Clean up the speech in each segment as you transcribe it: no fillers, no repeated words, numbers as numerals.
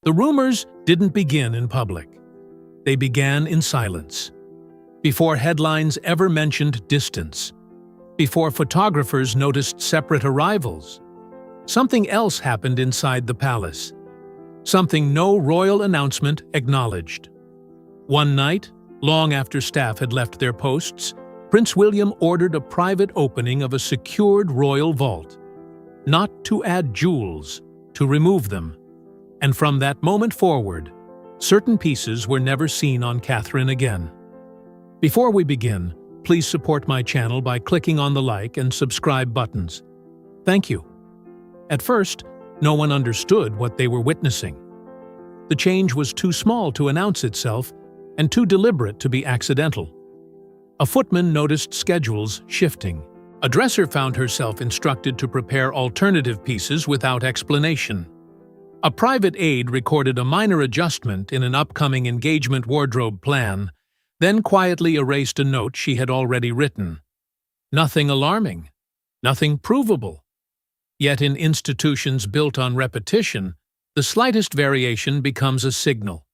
The rumors didn't begin in public. They began in silence. Before headlines ever mentioned distance, before photographers noticed separate arrivals, something else happened inside the palace. Something no royal announcement acknowledged. One night, long after staff had left their posts, Prince William ordered a private opening of a secured royal vault. Not to add jewels, to remove them. And from that moment forward, certain pieces were never seen on Catherine again. Before we begin, please support my channel by clicking on the like and subscribe buttons. Thank you. At first, no one understood what they were witnessing. The change was too small to announce itself and too deliberate to be accidental. A footman noticed schedules shifting. A dresser found herself instructed to prepare alternative pieces without explanation. A private aide recorded a minor adjustment in an upcoming engagement wardrobe plan, then quietly erased a note she had already written. Nothing alarming, nothing provable. Yet in institutions built on repetition, the slightest variation becomes a signal.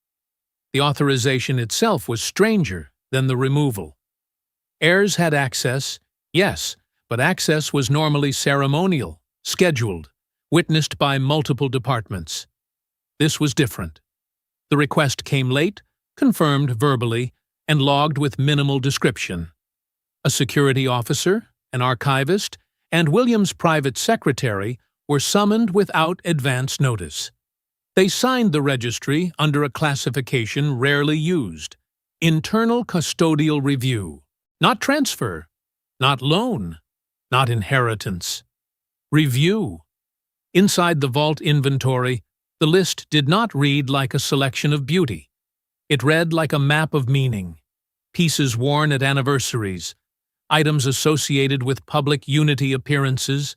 The authorization itself was stranger than the removal. Heirs had access, yes, but access was normally ceremonial, scheduled, witnessed by multiple departments. This was different. The request came late, confirmed verbally, and logged with minimal description. A security officer, an archivist, and William's private secretary were summoned without advance notice. They signed the registry under a classification rarely used: internal custodial review. Not transfer, not loan, not inheritance. Review. Inside the vault inventory, the list did not read like a selection of beauty. It read like a map of meaning. Pieces worn at anniversaries, items associated with public unity appearances,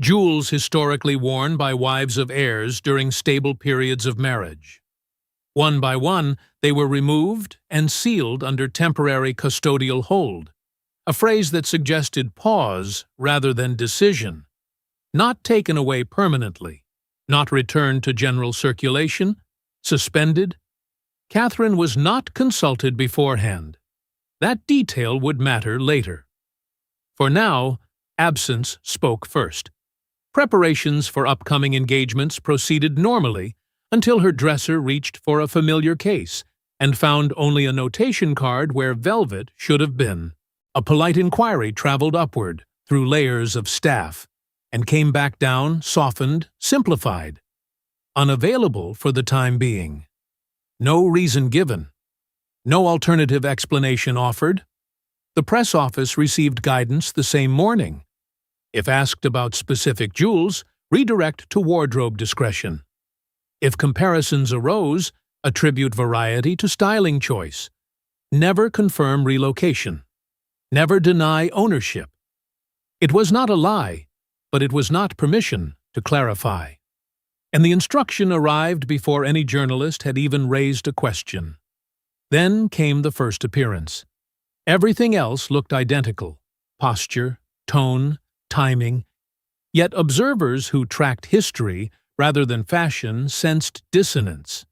jewels historically worn by wives of heirs during stable periods of marriage. One by one, they were removed and sealed under temporary custodial hold, a phrase that suggested pause rather than decision. Not taken away permanently, not returned to general circulation, suspended. Catherine was not consulted beforehand. That detail would matter later. For now, absence spoke first. Preparations for upcoming engagements proceeded normally until her dresser reached for a familiar case and found only a notation card where velvet should have been. A polite inquiry traveled upward through layers of staff and came back down, softened, simplified. Unavailable for the time being. No reason given. No alternative explanation offered. The press office received guidance the same morning. If asked about specific jewels, redirect to wardrobe discretion. If comparisons arose, attribute variety to styling choice. Never confirm relocation. Never deny ownership. It was not a lie, but it was not permission to clarify. And the instruction arrived before any journalist had even raised a question. Then came the first appearance. Everything else looked identical: posture, tone, timing. Yet observers who tracked history rather than fashion sensed dissonance.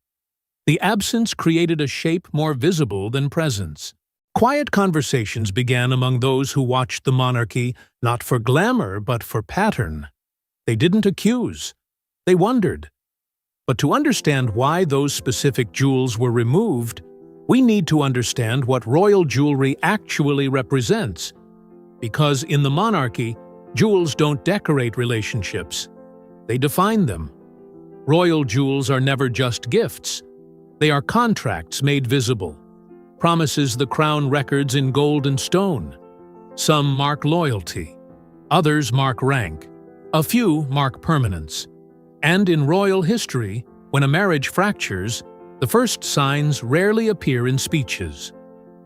The absence created a shape more visible than presence. Quiet conversations began among those who watched the monarchy, not for glamour but for pattern. They didn't accuse. They wondered. But to understand why those specific jewels were removed, we need to understand what royal jewelry actually represents. Because in the monarchy, jewels don't decorate relationships. They define them. Royal jewels are never just gifts. They are contracts made visible. Promises the crown records in gold and stone. Some mark loyalty. Others mark rank. A few mark permanence. And in royal history, when a marriage fractures, the first signs rarely appear in speeches.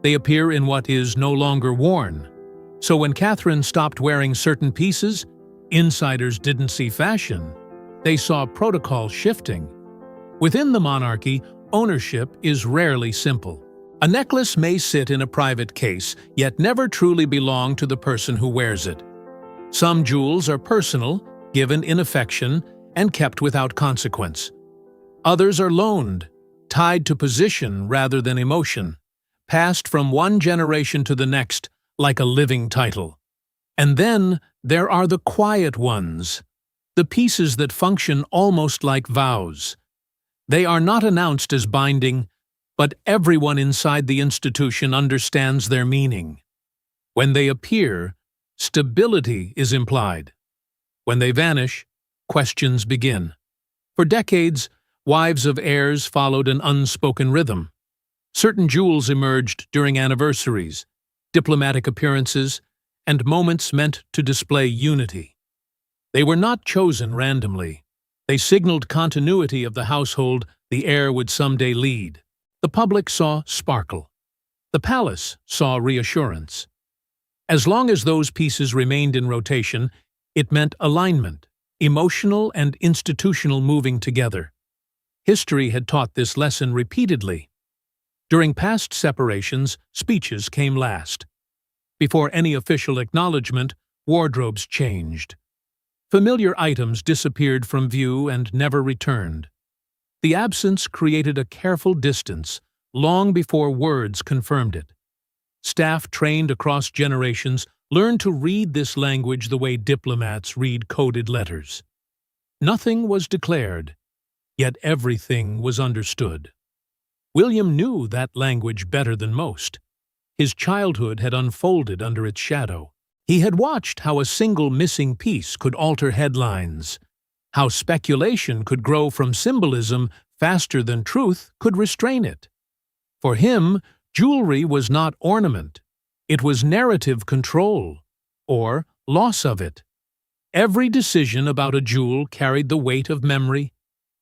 They appear in what is no longer worn. So when Catherine stopped wearing certain pieces, insiders didn't see fashion. They saw protocol shifting. Within the monarchy, ownership is rarely simple. A necklace may sit in a private case, yet never truly belong to the person who wears it. Some jewels are personal, given in affection, and kept without consequence. Others are loaned, tied to position rather than emotion, passed from one generation to the next like a living title. And then there are the quiet ones, the pieces that function almost like vows. They are not announced as binding, but everyone inside the institution understands their meaning. When they appear, stability is implied. When they vanish, questions begin. For decades, wives of heirs followed an unspoken rhythm. Certain jewels emerged during anniversaries, diplomatic appearances, and moments meant to display unity. They were not chosen randomly. They signaled continuity of the household the heir would someday lead. The public saw sparkle. The palace saw reassurance. As long as those pieces remained in rotation, it meant alignment, emotional and institutional moving together. History had taught this lesson repeatedly. During past separations, speeches came last. Before any official acknowledgement, wardrobes changed. Familiar items disappeared from view and never returned. The absence created a careful distance, long before words confirmed it. Staff trained across generations learned to read this language the way diplomats read coded letters. Nothing was declared, yet everything was understood. William knew that language better than most. His childhood had unfolded under its shadow. He had watched how a single missing piece could alter headlines, how speculation could grow from symbolism faster than truth could restrain it. For him, jewelry was not ornament. It was narrative control, or loss of it. Every decision about a jewel carried the weight of memory,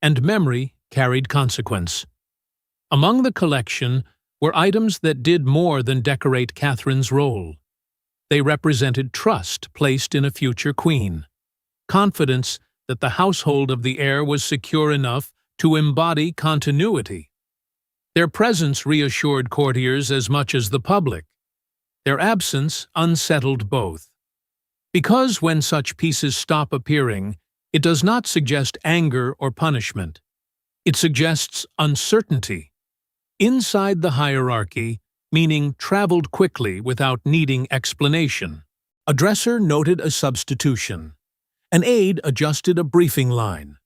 and memory carried consequence. Among the collection were items that did more than decorate Catherine's role. They represented trust placed in a future queen, confidence that the household of the heir was secure enough to embody continuity. Their presence reassured courtiers as much as the public. Their absence unsettled both. Because when such pieces stop appearing, it does not suggest anger or punishment. It suggests uncertainty. Inside the hierarchy, meaning traveled quickly without needing explanation. A dresser noted a substitution. An aide adjusted a briefing line.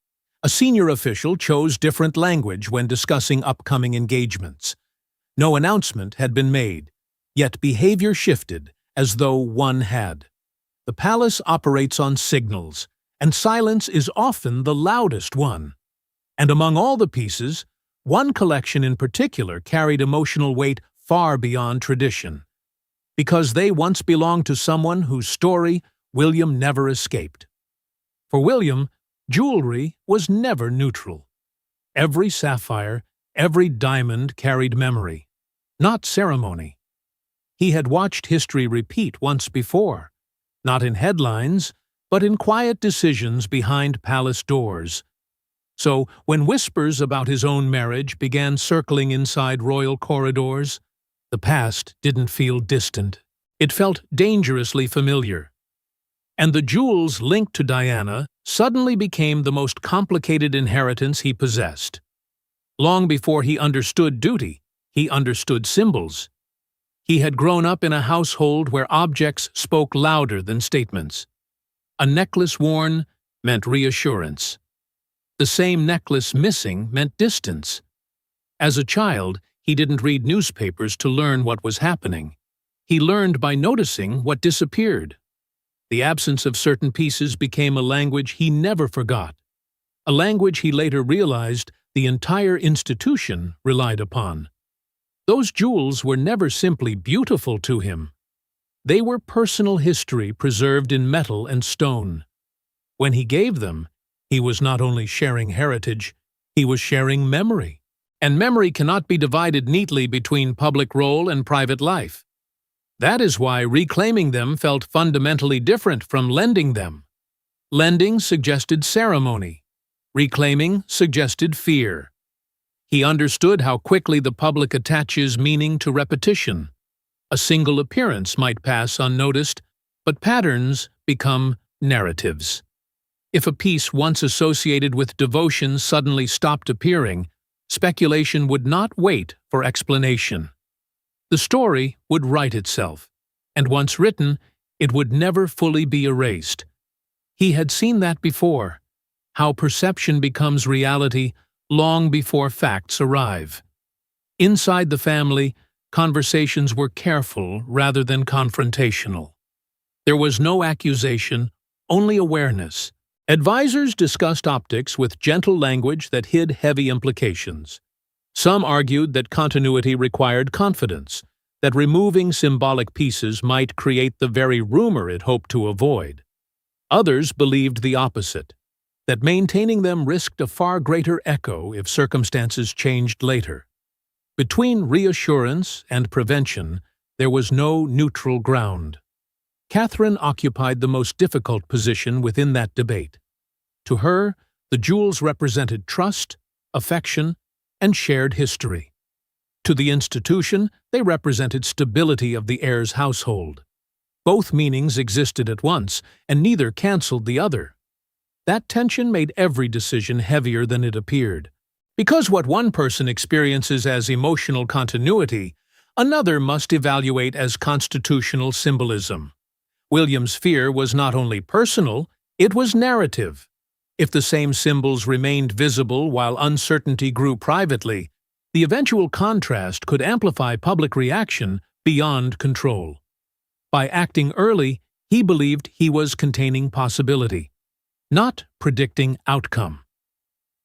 A senior official chose different language when discussing upcoming engagements. No announcement had been made, yet behavior shifted as though one had. The palace operates on signals, and silence is often the loudest one. And among all the pieces, one collection in particular carried emotional weight far beyond tradition, because they once belonged to someone whose story William never escaped. For William, jewelry was never neutral. Every sapphire, every diamond carried memory, not ceremony. He had watched history repeat once before, not in headlines, but in quiet decisions behind palace doors. So, when whispers about his own marriage began circling inside royal corridors, the past didn't feel distant. It felt dangerously familiar. And the jewels linked to Diana suddenly became the most complicated inheritance he possessed. Long before he understood duty, he understood symbols. He had grown up in a household where objects spoke louder than statements. A necklace worn meant reassurance. The same necklace missing meant distance. As a child, he didn't read newspapers to learn what was happening. He learned by noticing what disappeared. The absence of certain pieces became a language he never forgot, a language he later realized the entire institution relied upon. Those jewels were never simply beautiful to him. They were personal history preserved in metal and stone. When he gave them, he was not only sharing heritage, he was sharing memory. And memory cannot be divided neatly between public role and private life. That is why reclaiming them felt fundamentally different from lending them. Lending suggested ceremony. Reclaiming suggested fear. He understood how quickly the public attaches meaning to repetition. A single appearance might pass unnoticed, but patterns become narratives. If a piece once associated with devotion suddenly stopped appearing, speculation would not wait for explanation. The story would write itself, and once written, it would never fully be erased. He had seen that before, how perception becomes reality long before facts arrive. Inside the family, conversations were careful rather than confrontational. There was no accusation, only awareness. Advisors discussed optics with gentle language that hid heavy implications. Some argued that continuity required confidence, that removing symbolic pieces might create the very rumor it hoped to avoid. Others believed the opposite, that maintaining them risked a far greater echo if circumstances changed later. Between reassurance and prevention, there was no neutral ground. Catherine occupied the most difficult position within that debate. To her, the jewels represented trust, affection, and shared history. To the institution, they represented stability of the heir's household. Both meanings existed at once, and neither canceled the other. That tension made every decision heavier than it appeared. Because what one person experiences as emotional continuity, another must evaluate as constitutional symbolism. William's fear was not only personal, it was narrative. If the same symbols remained visible while uncertainty grew privately, the eventual contrast could amplify public reaction beyond control. By acting early, he believed he was containing possibility, not predicting outcome.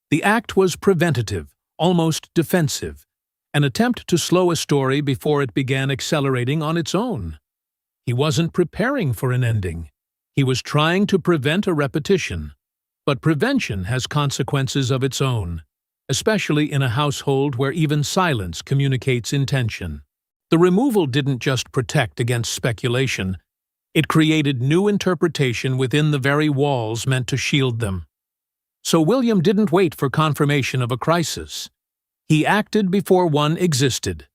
The act was preventative, almost defensive, an attempt to slow a story before it began accelerating on its own. He wasn't preparing for an ending. He was trying to prevent a repetition. But prevention has consequences of its own, especially in a household where even silence communicates intention. The removal didn't just protect against speculation, it created new interpretation within the very walls meant to shield them. So William didn't wait for confirmation of a crisis. He acted before one existed,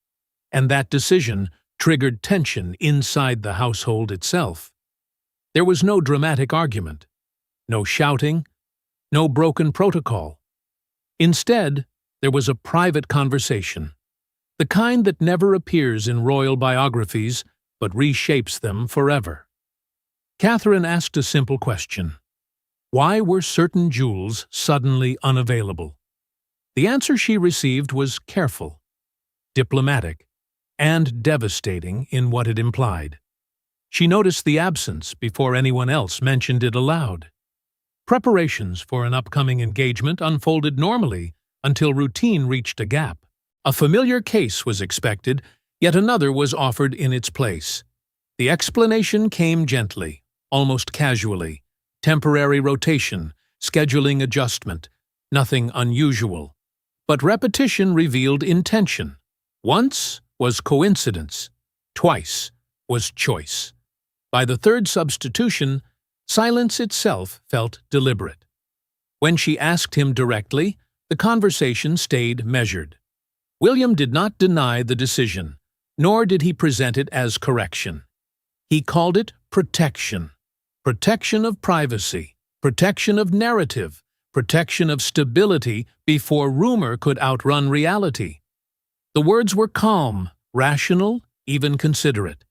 and that decision triggered tension inside the household itself. There was no dramatic argument, no shouting, no broken protocol. Instead, there was a private conversation, the kind that never appears in royal biographies but reshapes them forever. Catherine asked a simple question. Why were certain jewels suddenly unavailable? The answer she received was careful, diplomatic, and devastating in what it implied. She noticed the absence before anyone else mentioned it aloud. Preparations for an upcoming engagement unfolded normally until routine reached a gap. A familiar case was expected, yet another was offered in its place. The explanation came gently, almost casually. Temporary rotation, scheduling adjustment, nothing unusual. But repetition revealed intention. Once was coincidence, twice was choice. By the third substitution, silence itself felt deliberate. When she asked him directly, the conversation stayed measured. William did not deny the decision, nor did he present it as correction. He called it protection. Protection of privacy, protection of narrative, protection of stability before rumor could outrun reality. The words were calm, rational, even considerate.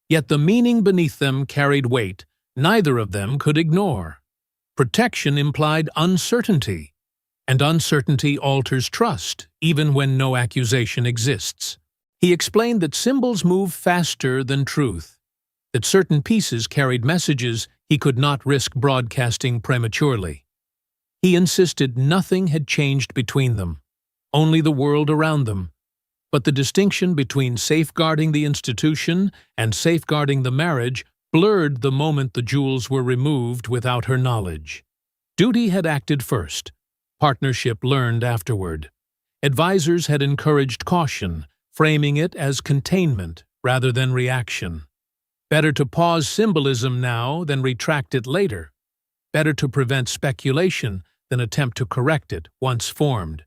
Yet the meaning beneath them carried weight neither of them could ignore. Protection implied uncertainty, and uncertainty alters trust, even when no accusation exists. He explained that symbols move faster than truth, that certain pieces carried messages he could not risk broadcasting prematurely. He insisted nothing had changed between them, only the world around them. But the distinction between safeguarding the institution and safeguarding the marriage blurred the moment the jewels were removed without her knowledge. Duty had acted first. Partnership learned afterward. Advisors had encouraged caution, framing it as containment rather than reaction. Better to pause symbolism now than retract it later. Better to prevent speculation than attempt to correct it once formed.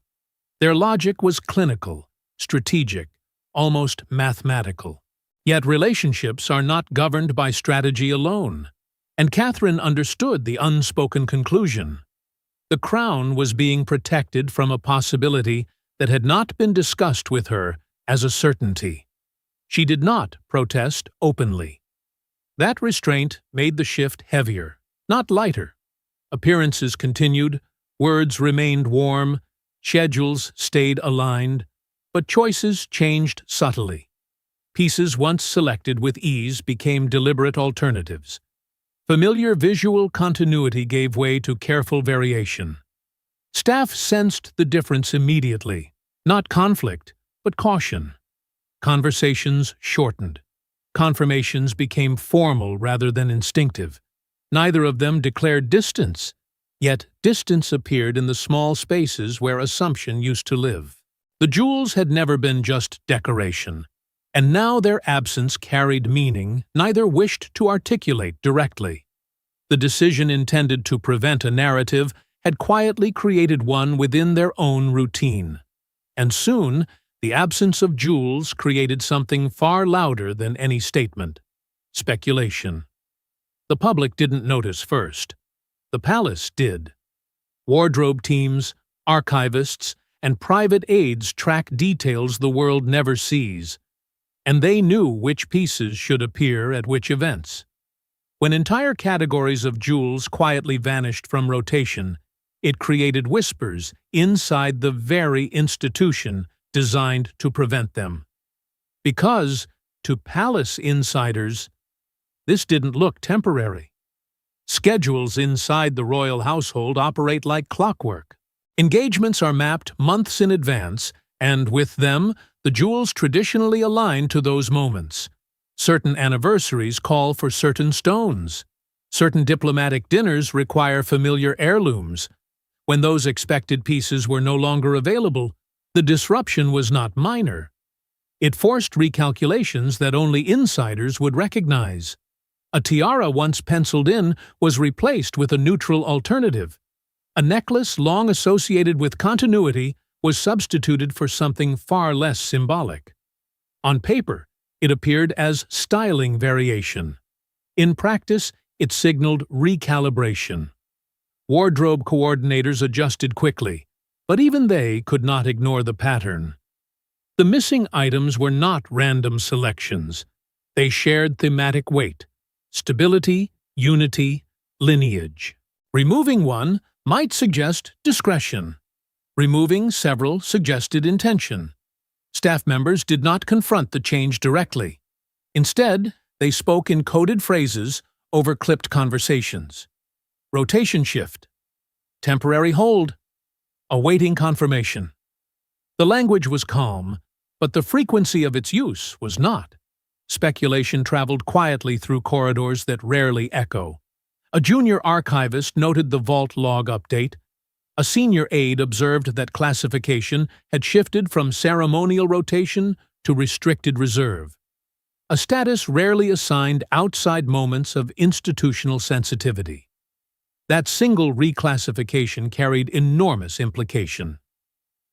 Their logic was clinical, strategic, almost mathematical. Yet relationships are not governed by strategy alone. And Catherine understood the unspoken conclusion. The crown was being protected from a possibility that had not been discussed with her as a certainty. She did not protest openly. That restraint made the shift heavier, not lighter. Appearances continued, words remained warm, schedules stayed aligned, but choices changed subtly. Pieces once selected with ease became deliberate alternatives. Familiar visual continuity gave way to careful variation. Staff sensed the difference immediately, not conflict, but caution. Conversations shortened. Confirmations became formal rather than instinctive. Neither of them declared distance, yet distance appeared in the small spaces where assumption used to live. The jewels had never been just decoration, and now their absence carried meaning neither wished to articulate directly. The decision intended to prevent a narrative had quietly created one within their own routine. And soon, the absence of jewels created something far louder than any statement: speculation. The public didn't notice first. The palace did. Wardrobe teams, archivists, and private aides track details the world never sees, and they knew which pieces should appear at which events. When entire categories of jewels quietly vanished from rotation, it created whispers inside the very institution designed to prevent them. Because, to palace insiders, this didn't look temporary. Schedules inside the royal household operate like clockwork. Engagements are mapped months in advance, and with them, the jewels traditionally align to those moments. Certain anniversaries call for certain stones. Certain diplomatic dinners require familiar heirlooms. When those expected pieces were no longer available, the disruption was not minor. It forced recalculations that only insiders would recognize. A tiara once penciled in was replaced with a neutral alternative. A necklace long associated with continuity was substituted for something far less symbolic. On paper, it appeared as styling variation. In practice, it signaled recalibration. Wardrobe coordinators adjusted quickly, but even they could not ignore the pattern. The missing items were not random selections. They shared thematic weight: stability, unity, lineage. Removing one might suggest discretion. Removing several suggested intention. Staff members did not confront the change directly. Instead, they spoke in coded phrases over clipped conversations. Rotation shift. Temporary hold. Awaiting confirmation. The language was calm, but the frequency of its use was not. Speculation traveled quietly through corridors that rarely echo. A junior archivist noted the vault log update. A senior aide observed that classification had shifted from ceremonial rotation to restricted reserve, a status rarely assigned outside moments of institutional sensitivity. That single reclassification carried enormous implication.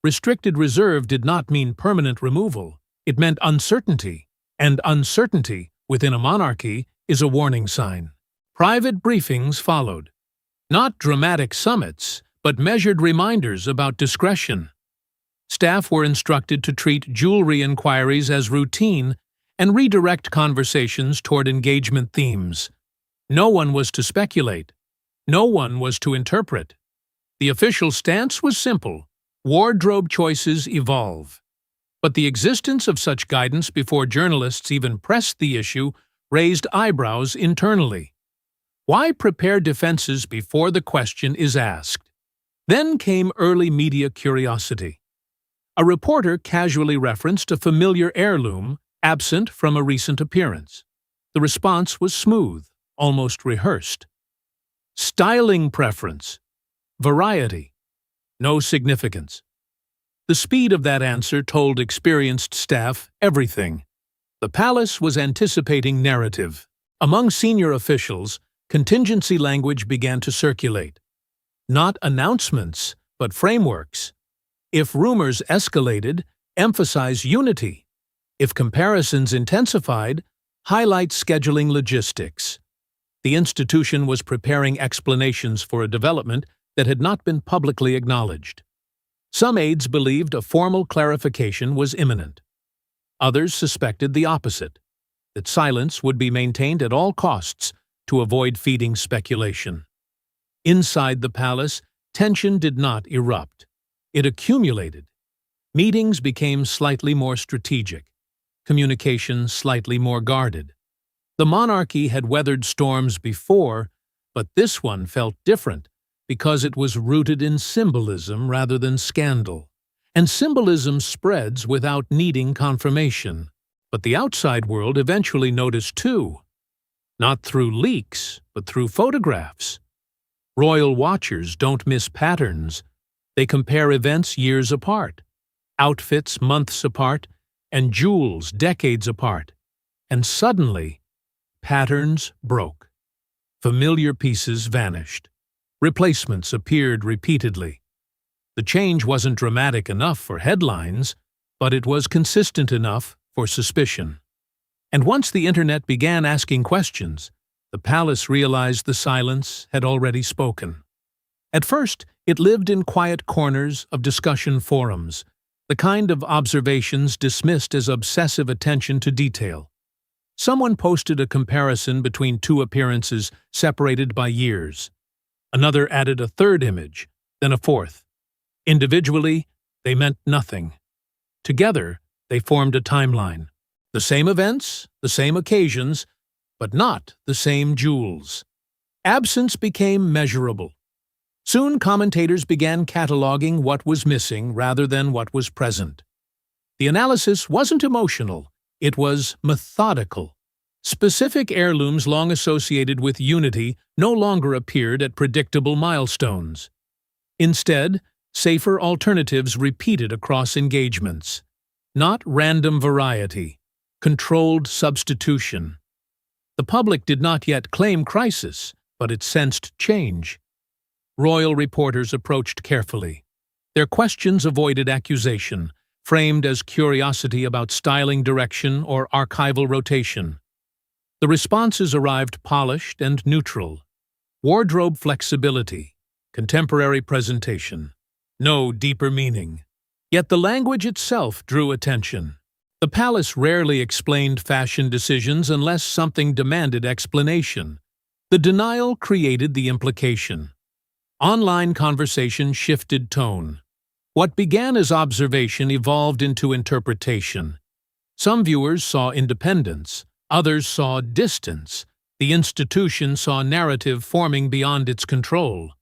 Restricted reserve did not mean permanent removal. It meant uncertainty, and uncertainty within a monarchy is a warning sign. Private briefings followed. Not dramatic summits, but measured reminders about discretion. Staff were instructed to treat jewelry inquiries as routine and redirect conversations toward engagement themes. No one was to speculate. No one was to interpret. The official stance was simple: wardrobe choices evolve. But the existence of such guidance before journalists even pressed the issue raised eyebrows internally. Why prepare defenses before the question is asked? Then came early media curiosity. A reporter casually referenced a familiar heirloom absent from a recent appearance. The response was smooth, almost rehearsed. Styling preference. Variety. No significance. The speed of that answer told experienced staff everything. The palace was anticipating narrative. Among senior officials, contingency language began to circulate. Not announcements, but frameworks. If rumors escalated, emphasize unity. If comparisons intensified, highlight scheduling logistics. The institution was preparing explanations for a development that had not been publicly acknowledged. Some aides believed a formal clarification was imminent. Others suspected the opposite, that silence would be maintained at all costs to avoid feeding speculation. Inside the palace, tension did not erupt. It accumulated. Meetings became slightly more strategic, communication slightly more guarded. The monarchy had weathered storms before, but this one felt different because it was rooted in symbolism rather than scandal. And symbolism spreads without needing confirmation. But the outside world eventually noticed too. Not through leaks, but through photographs. Royal watchers don't miss patterns. They compare events years apart, outfits months apart, and jewels decades apart. And suddenly, patterns broke. Familiar pieces vanished. Replacements appeared repeatedly. The change wasn't dramatic enough for headlines, but it was consistent enough for suspicion. And once the internet began asking questions, the palace realized the silence had already spoken. At first, it lived in quiet corners of discussion forums, the kind of observations dismissed as obsessive attention to detail. Someone posted a comparison between two appearances separated by years. Another added a third image, then a fourth. Individually, they meant nothing. Together, they formed a timeline. The same events, the same occasions, but not the same jewels. Absence became measurable. Soon commentators began cataloging what was missing rather than what was present. The analysis wasn't emotional, it was methodical. Specific heirlooms long associated with unity no longer appeared at predictable milestones. Instead, safer alternatives repeated across engagements. Not random variety, controlled substitution. The public did not yet claim crisis, but it sensed change. Royal reporters approached carefully. Their questions avoided accusation, framed as curiosity about styling direction or archival rotation. The responses arrived polished and neutral. Wardrobe flexibility, contemporary presentation. No deeper meaning. Yet the language itself drew attention. The palace rarely explained fashion decisions unless something demanded explanation. The denial created the implication. Online conversation shifted tone. What began as observation evolved into interpretation. Some viewers saw independence, others saw distance. The institution saw narrative forming beyond its control.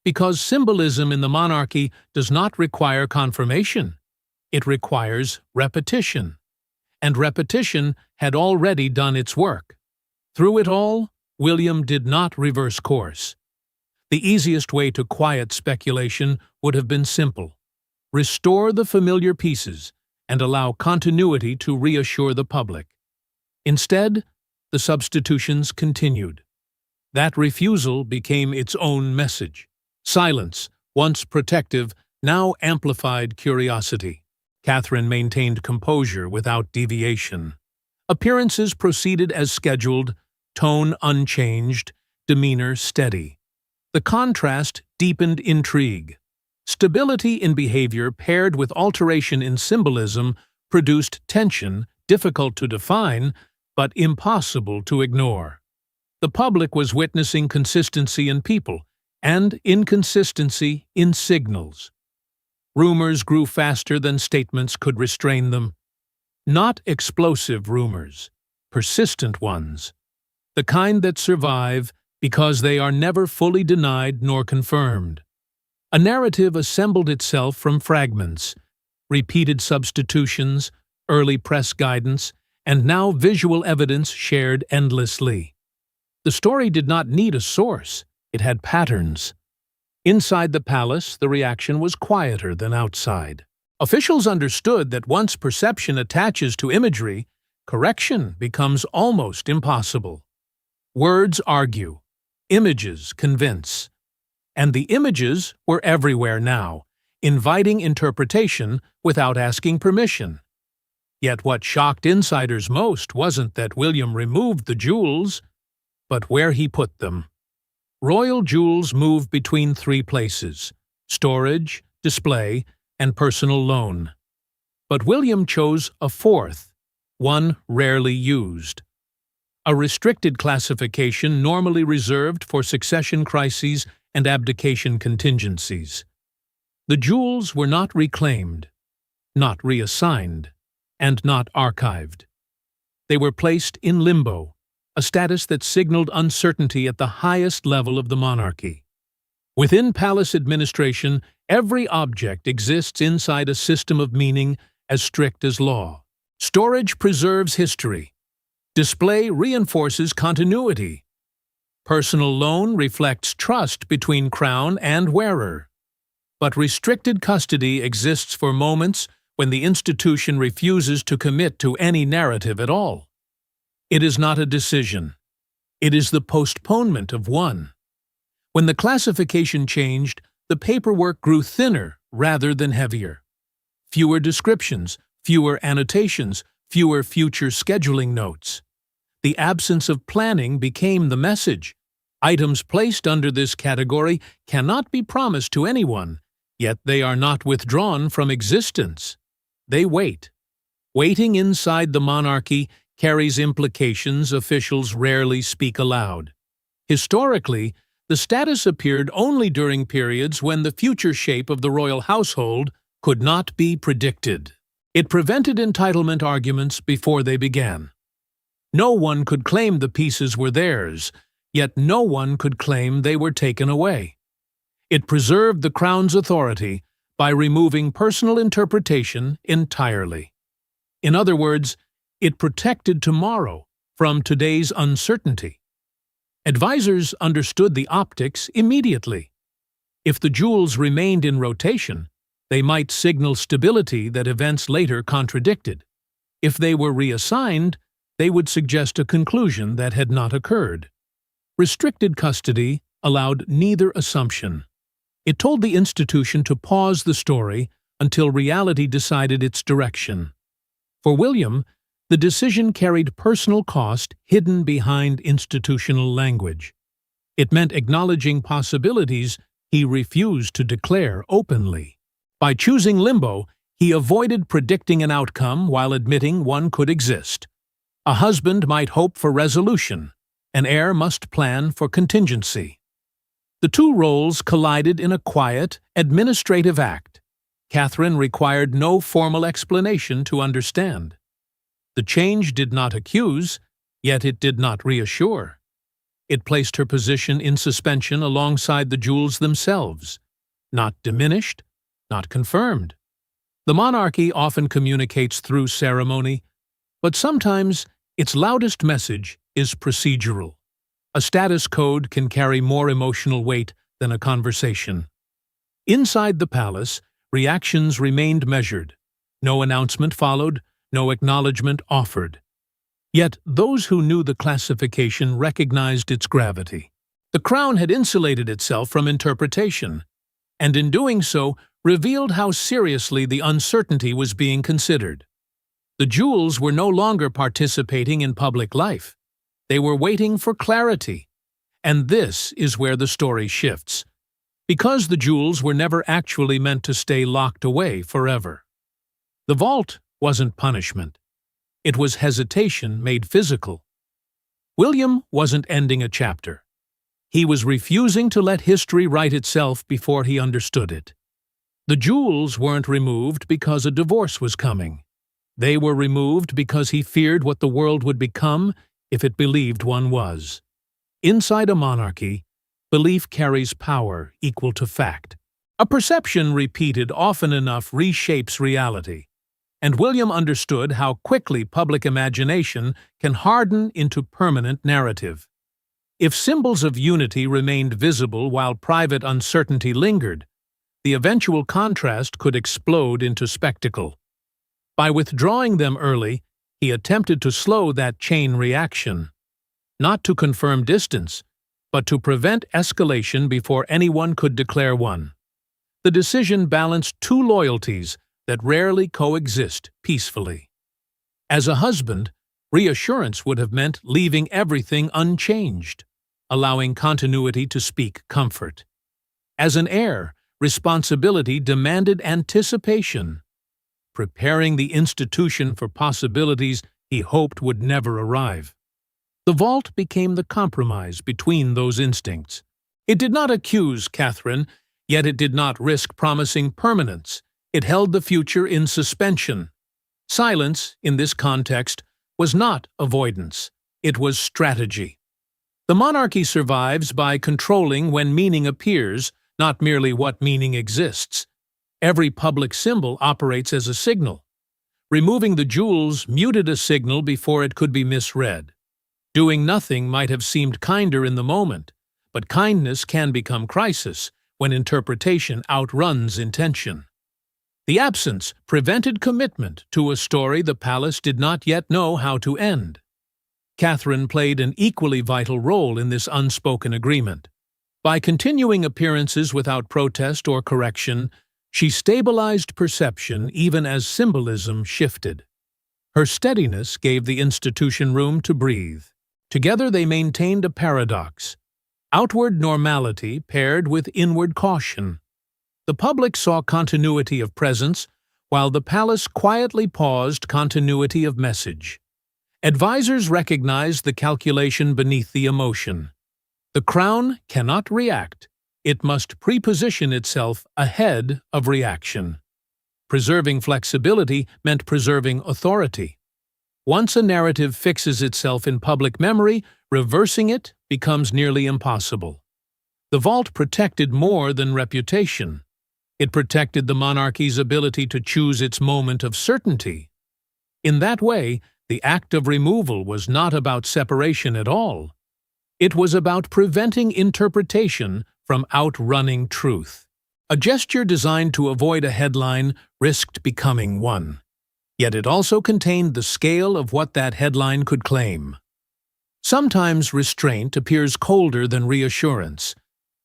Because symbolism in the monarchy does not require confirmation. It requires repetition. And repetition had already done its work. Through it all, William did not reverse course. The easiest way to quiet speculation would have been simple. Restore the familiar pieces and allow continuity to reassure the public. Instead, the substitutions continued. That refusal became its own message. Silence, once protective, now amplified curiosity. Catherine maintained composure without deviation. Appearances proceeded as scheduled, tone unchanged, demeanor steady. The contrast deepened intrigue. Stability in behavior paired with alteration in symbolism produced tension, difficult to define, but impossible to ignore. The public was witnessing consistency in people, and inconsistency in signals. Rumors grew faster than statements could restrain them. Not explosive rumors, persistent ones. The kind that survive because they are never fully denied nor confirmed. A narrative assembled itself from fragments, repeated substitutions, early press guidance, and now visual evidence shared endlessly. The story did not need a source. It had patterns. Inside the palace, the reaction was quieter than outside. Officials understood that once perception attaches to imagery, correction becomes almost impossible. Words argue. Images convince. And the images were everywhere now, inviting interpretation without asking permission. Yet what shocked insiders most wasn't that William removed the jewels. but where he put them. Royal jewels move between three places: storage, display, and personal loan. But William chose a fourth, one rarely used. A restricted classification normally reserved for succession crises and abdication contingencies. The jewels were not reclaimed, not reassigned, and not archived. They were placed in limbo, a status that signaled uncertainty at the highest level of the monarchy. Within palace administration, every object exists inside a system of meaning as strict as law. Storage preserves history. Display reinforces continuity. Personal loan reflects trust between crown and wearer. But restricted custody exists for moments when the institution refuses to commit to any narrative at all. It is not a decision. It is the postponement of one. When the classification changed, the paperwork grew thinner rather than heavier. Fewer descriptions, fewer annotations, fewer future scheduling notes. The absence of planning became the message. Items placed under this category cannot be promised to anyone, yet they are not withdrawn from existence. They wait. Waiting inside the monarchy carries implications officials rarely speak aloud. Historically, the status appeared only during periods when the future shape of the royal household could not be predicted. It prevented entitlement arguments before they began. No one could claim the pieces were theirs, yet no one could claim they were taken away. It preserved the crown's authority by removing personal interpretation entirely. In other words, it protected tomorrow from today's uncertainty. Advisors understood the optics immediately. If the jewels remained in rotation, they might signal stability that events later contradicted. If they were reassigned, they would suggest a conclusion that had not occurred. Restricted custody allowed neither assumption. It told the institution to pause the story until reality decided its direction. For William, the decision carried personal cost hidden behind institutional language. It meant acknowledging possibilities he refused to declare openly. By choosing limbo, he avoided predicting an outcome while admitting one could exist. A husband might hope for resolution. An heir must plan for contingency. The two roles collided in a quiet, administrative act. Catherine required no formal explanation to understand. The change did not accuse, yet it did not reassure. It placed her position in suspension alongside the jewels themselves, not diminished, not confirmed. The monarchy often communicates through ceremony, but sometimes its loudest message is procedural. A status code can carry more emotional weight than a conversation. Inside the palace, reactions remained measured. No announcement followed, no acknowledgement offered. Yet those who knew the classification recognized its gravity. The crown had insulated itself from interpretation, and in doing so revealed how seriously the uncertainty was being considered. The jewels were no longer participating in public life. They were waiting for clarity. And this is where the story shifts. Because the jewels were never actually meant to stay locked away forever. The vault wasn't punishment. It was hesitation made physical. William wasn't ending a chapter. He was refusing to let history write itself before he understood it. The jewels weren't removed because a divorce was coming. They were removed because he feared what the world would become if it believed one was. Inside a monarchy, belief carries power equal to fact. A perception repeated often enough reshapes reality, and William understood how quickly public imagination can harden into permanent narrative. If symbols of unity remained visible while private uncertainty lingered, the eventual contrast could explode into spectacle. By withdrawing them early, he attempted to slow that chain reaction, not to confirm distance, but to prevent escalation before anyone could declare one. The decision balanced two loyalties that rarely coexist peacefully. As a husband, Reassurance would have meant leaving everything unchanged, allowing continuity to speak comfort. As an heir, responsibility demanded anticipation, preparing the institution for possibilities he hoped would never arrive. The vault became the compromise between those instincts. It did not accuse Catherine, yet it did not risk promising permanence. It held the future in suspension. Silence, in this context, was not avoidance. It was strategy. The monarchy survives by controlling when meaning appears, not merely what meaning exists. Every public symbol operates as a signal. Removing the jewels muted a signal before it could be misread. Doing nothing might have seemed kinder in the moment, but kindness can become crisis when interpretation outruns intention. The absence prevented commitment to a story the palace did not yet know how to end. Catherine played an equally vital role in this unspoken agreement. By continuing appearances without protest or correction, she stabilized perception even as symbolism shifted. Her steadiness gave the institution room to breathe. Together they maintained a paradox: outward normality paired with inward caution. The public saw continuity of presence, while the palace quietly paused continuity of message. Advisors recognized the calculation beneath the emotion. The crown cannot react. It must preposition itself ahead of reaction. Preserving flexibility meant preserving authority. Once a narrative fixes itself in public memory, reversing it becomes nearly impossible. The vault protected more than reputation. It protected the monarchy's ability to choose its moment of certainty. In that way, the act of removal was not about separation at all. It was about preventing interpretation from outrunning truth. A gesture designed to avoid a headline risked becoming one. Yet it also contained the scale of what that headline could claim. Sometimes restraint appears colder than reassurance,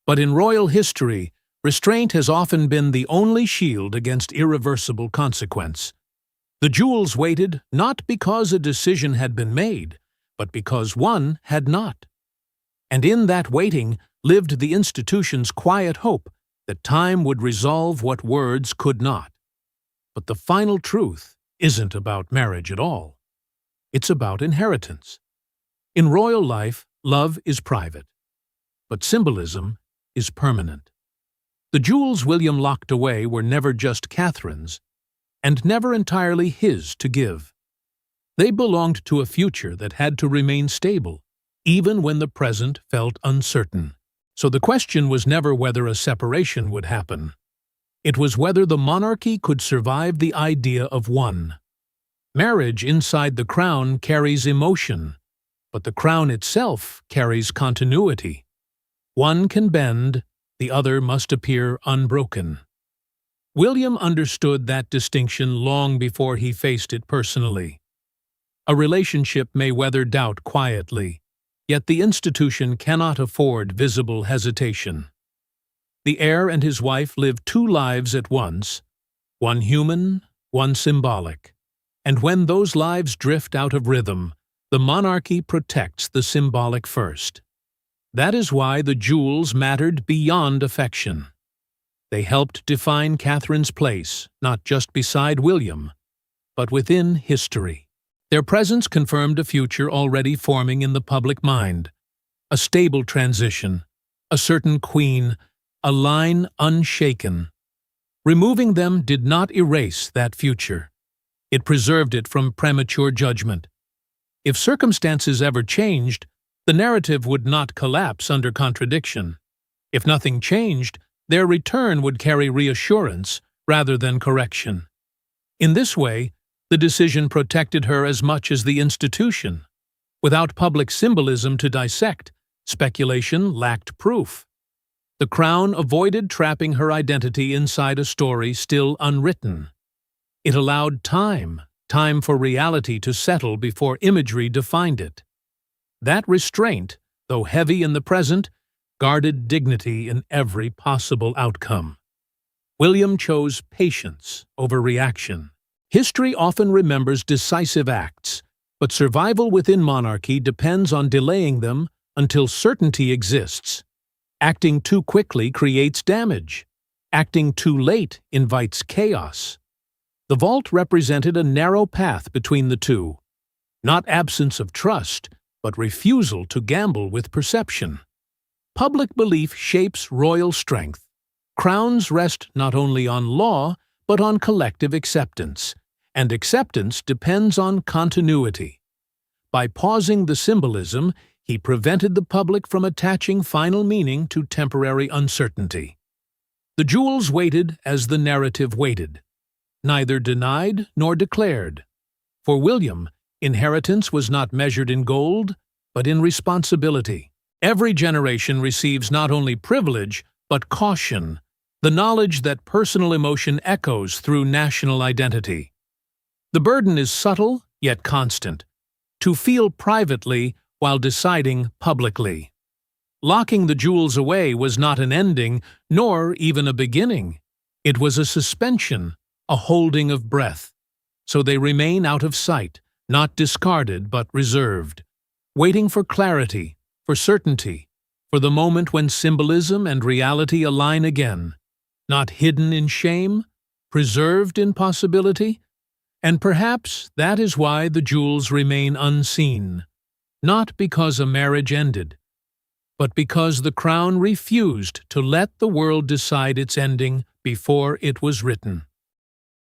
but in royal history, restraint has often been the only shield against irreversible consequence. The jewels waited not because a decision had been made, but because one had not. And in that waiting lived the institution's quiet hope that time would resolve what words could not. But the final truth isn't about marriage at all. It's about inheritance. In royal life, love is private, but symbolism is permanent. The jewels William locked away were never just Catherine's, and never entirely his to give. They belonged to a future that had to remain stable, even when the present felt uncertain. So the question was never whether a separation would happen. It was whether the monarchy could survive the idea of one. Marriage inside the crown carries emotion, but the crown itself carries continuity. One can bend, the other must appear unbroken. William understood that distinction long before he faced it personally. A relationship may weather doubt quietly, yet the institution cannot afford visible hesitation. The heir and his wife live two lives at once, one human, one symbolic. And when those lives drift out of rhythm, the monarchy protects the symbolic first. That is why the jewels mattered beyond affection. They helped define Catherine's place, not just beside William, but within history. Their presence confirmed a future already forming in the public mind. A stable transition, a certain queen, a line unshaken. Removing them did not erase that future. It preserved it from premature judgment. If circumstances ever changed, the narrative would not collapse under contradiction. If nothing changed, their return would carry reassurance rather than correction. In this way, the decision protected her as much as the institution. Without public symbolism to dissect, speculation lacked proof. The crown avoided trapping her identity inside a story still unwritten. It allowed time for reality to settle before imagery defined it. That restraint, though heavy in the present, guarded dignity in every possible outcome. William chose patience over reaction. History often remembers decisive acts, But survival within monarchy depends on delaying them until certainty exists. Acting too quickly creates damage. Acting too late invites chaos. The vault represented a narrow path between the two. Not absence of trust, but refusal to gamble with perception. Public belief shapes royal strength. Crowns rest not only on law, but on collective acceptance, and acceptance depends on continuity. By pausing the symbolism, he prevented the public from attaching final meaning to temporary uncertainty. The jewels waited as the narrative waited, neither denied nor declared. For William, inheritance was not measured in gold, but in responsibility. Every generation receives not only privilege, but caution, the knowledge that personal emotion echoes through national identity. The burden is subtle, yet constant, to feel privately while deciding publicly. Locking the jewels away was not an ending, nor even a beginning. It was a suspension, a holding of breath. So they remain out of sight, not discarded but reserved, waiting for clarity, for certainty, for the moment when symbolism and reality align again, not hidden in shame, preserved in possibility. And perhaps that is why the jewels remain unseen, not because a marriage ended, but because the crown refused to let the world decide its ending before it was written.